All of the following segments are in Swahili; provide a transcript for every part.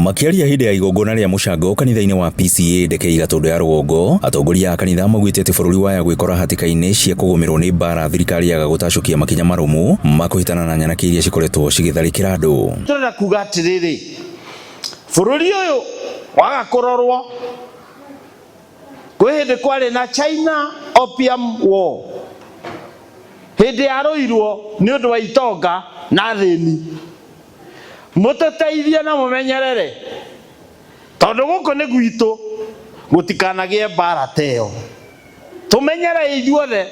Makiaria hinde ya igongona ria mucango kanitha-ini wa PCA ndeke Gatũndũ ya Rũgongo, atongoria a kanitha maugĩte atĩ bũrũri waya gwĩkora hatĩka-inĩ cia kũgũmĩrwo nĩ mbara, thirikari yaga gũtacũkia makinya marũmu makũhĩtana na nyanake iria cikoretwo cigĩtharĩkĩra andũ. Tũrenda kuga atĩrĩrĩ, bũrũri ũyũ waga kũrorwo kwĩ hĩndĩ kwarĩ na China Opium War, hĩndĩ yarũirwo nĩ ũndũ wa itonga na thĩni. Mũtũteithie na mũmenyerere, tondũ gũkũ nĩ gwitũ gũtikanagĩe mbara ta ĩyo. Tũmenyere ithuothe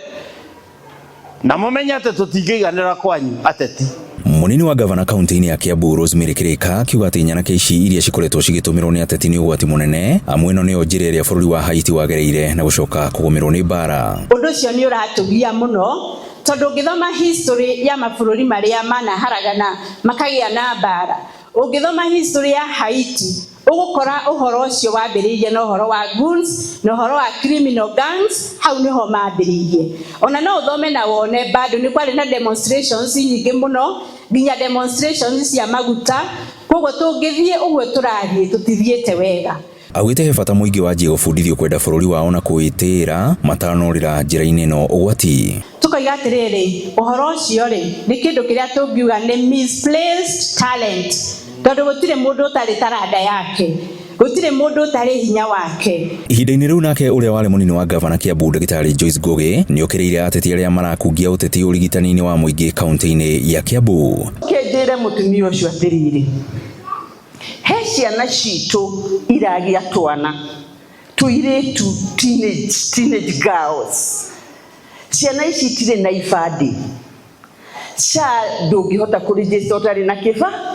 na mũmenye atĩ tũtingĩiganĩra kwanyu ateti. Munini wa gavana kaunti-inĩ ya Kiambu Rosemary Kĩrĩka akiuga atĩ nyanake ici iria cikoretwo cigĩtũmĩrwo nĩ ateti nĩ ũgwati mũnene, amwe ĩno nĩyo njĩra ĩrĩa bũrũri wa Haiti wagereire na gũcoka kũgũmĩrwo nĩ mbara. Ũndũ ũcio nĩ ũratũgia mũno, tondũ ũngĩthoma history ya mabũrũri marĩa manaharagana makagĩa na mbara, ũngĩthoma history ya Haiti ũgũkora ũhoro ũcio wambĩrĩirie na ũhoro wa goons na ũhoro wa criminal gangs, hau nĩho mambĩrĩirie. Ona no ũthome na wone bado nĩ kwarĩ na demonstrations nyingĩ mũno, nginya demonstrations cia maguta, koguo tũngĩthiĩ ũguo tũrathiĩ tũtithiĩte wega. Augĩte he bata mũingĩ wanjie gũbundithio kwenda bũrũri wao na kwĩtĩĩra matanorĩra njĩra-inĩ ĩno ũgwati. Tukoiga atĩrĩrĩ, ũhoro ũcio rĩ nĩ kĩndũ kĩrĩa tũngiuga nĩ misplaced talent, tondũ gũtirĩ mũndũ ũtarĩ taranda yake, gũtirĩ mũndũ ũtarĩ hinya wake. Ihinda-inĩ rĩu nake ũrĩa warĩ mũnini wa gavana Kiambu Ndagĩtarĩ Joyce Ngugi nĩokĩrĩire ateti arĩa marakungia ũteti ũrigitani-inĩ wa mũingĩ kaunti-inĩ ya Kiambu. Kĩnjĩre mũtumia ũcio atĩrĩrĩ, he ciana citũ iragĩa twana tũirĩtu, teenage girls, ciana ici itirĩ na ibandĩ, SHA ndũngĩhota kũrĩjĩsta ũtarĩ na kĩbandĩ.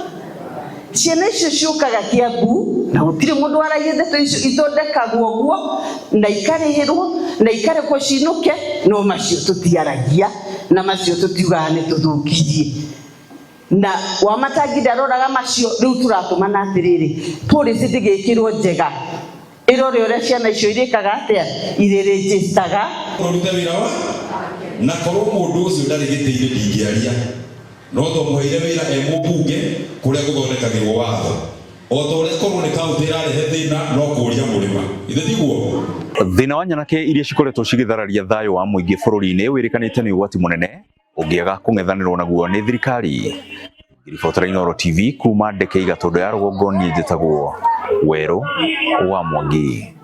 Ciana icio ciũkaga Kiambu na gũtirĩ mũndũ aragia ndeto icio ithondekagwo ũguo na ikarĩhĩrwo na ikarekwo ciinũke, no macio tũtiaragia na macio tũtiugaga nĩ tũthũkirie. Na Wamatangi ndaroraga macio, rĩu tũratũmana atĩrĩrĩ, policy ndĩgĩkĩrwo njega ĩrore ũrĩa ciana icio irĩkaga atĩa irĩrĩjĩstaga. Ũrute wĩra wa na korwo mũndũ ũcio ndarĩ gĩtĩ-inĩ ndingĩaria, no tũmũheire wĩra mũmbunge kũrĩa gũthondekagĩrwo watho, o ta ũrĩa korwo nĩ kaunti ĩrarehe thĩna no kũũria mũrĩma, ithe tiguo. Thĩna wa nyanake iria cikoretwo cigĩthararia thayũ wa mũingĩ bũrũri-inĩ wĩrĩkanĩte nĩ ũgwati mũnene ũngĩaga kũng'ethanĩrwo naguo nĩ thirikari. Ribotera Inooro TV kuma ndeke Gatũndũ ya Rũgongo, niĩ njĩtagwo Werũ wa Mwangi.